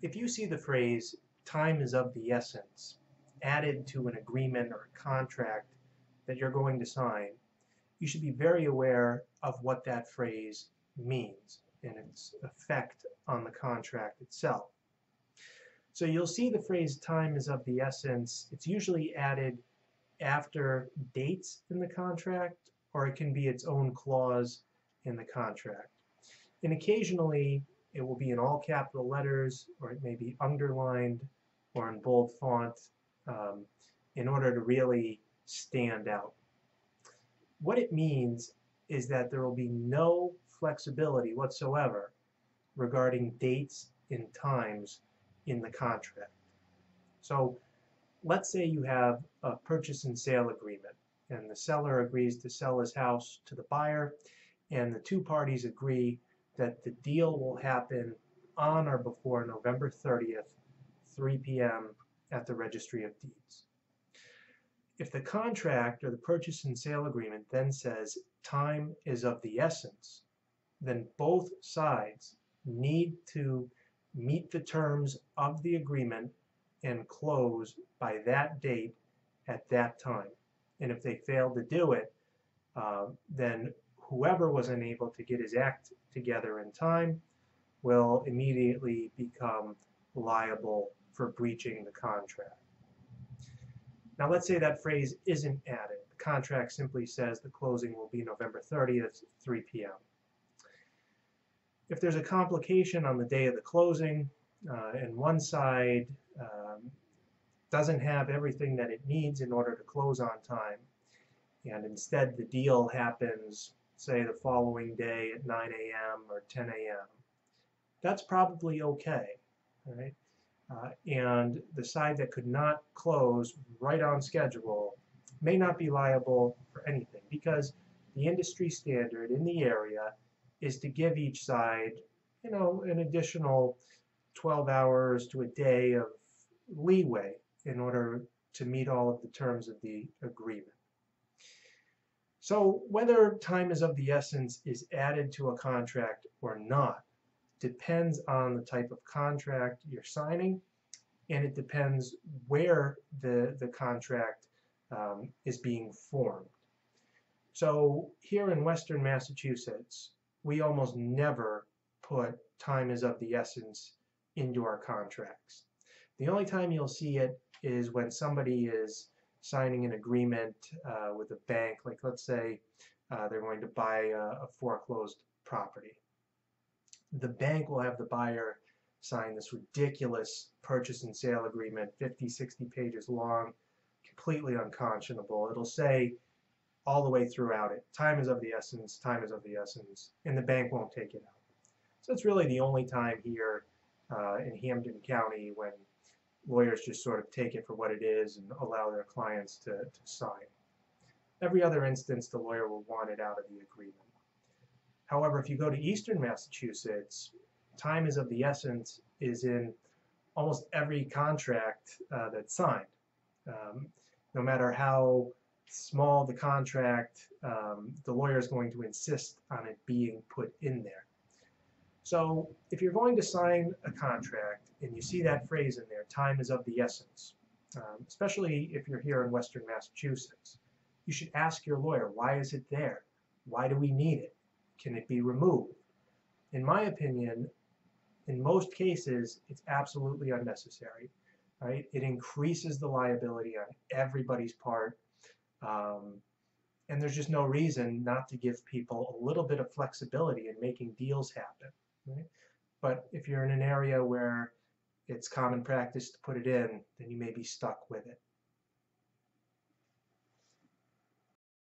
If you see the phrase "time is of the essence" added to an agreement or a contract that you're going to sign, you should be very aware of what that phrase means and its effect on the contract itself. So you'll see the phrase "time is of the essence." It's usually added after dates in the contract, or it can be its own clause in the contract. And occasionally, it will be in all capital letters, or it may be underlined or in bold font um, in order to really stand out. What it means is that there will be no flexibility whatsoever regarding dates and times in the contract. So let's say you have a purchase and sale agreement, and the seller agrees to sell his house to the buyer, and the two parties agree that the deal will happen on or before November 30th, 3 p.m. at the Registry of Deeds. If the contract or the purchase and sale agreement then says time is of the essence, then both sides need to meet the terms of the agreement and close by that date at that time. And if they fail to do it, then whoever was unable to get his act together in time will immediately become liable for breaching the contract. Now let's say that phrase isn't added. The contract simply says the closing will be November 30th, 3 p.m. If there's a complication on the day of the closing, and one side doesn't have everything that it needs in order to close on time, and instead the deal happens, say, the following day at 9 a.m. or 10 a.m., that's probably okay, right? And the side that could not close right on schedule may not be liable for anything, because the industry standard in the area is to give each side, an additional 12 hours to a day of leeway in order to meet all of the terms of the agreement. So whether time is of the essence is added to a contract or not depends on the type of contract you're signing, and it depends where the contract is being formed. So here in Western Massachusetts, we almost never put time is of the essence into our contracts. The only time you'll see it is when somebody is signing an agreement with a bank, like let's say they're going to buy a foreclosed property. The bank will have the buyer sign this ridiculous purchase and sale agreement, 50, 60 pages long, completely unconscionable. It'll say all the way throughout it, time is of the essence, time is of the essence, and the bank won't take it out. So it's really the only time here in Hampden County when lawyers just sort of take it for what it is and allow their clients to sign. Every other instance, the lawyer will want it out of the agreement. However, if you go to Eastern Massachusetts, time is of the essence is in almost every contract that's signed. No matter how small the contract, the lawyer is going to insist on it being put in there. So if you're going to sign a contract and you see that phrase in there, time is of the essence, especially if you're here in Western Massachusetts, you should ask your lawyer, why is it there? Why do we need it? Can it be removed? In my opinion, in most cases, it's absolutely unnecessary. Right? It increases the liability on everybody's part, and there's just no reason not to give people a little bit of flexibility in making deals happen. Right? But if you're in an area where it's common practice to put it in, then you may be stuck with it.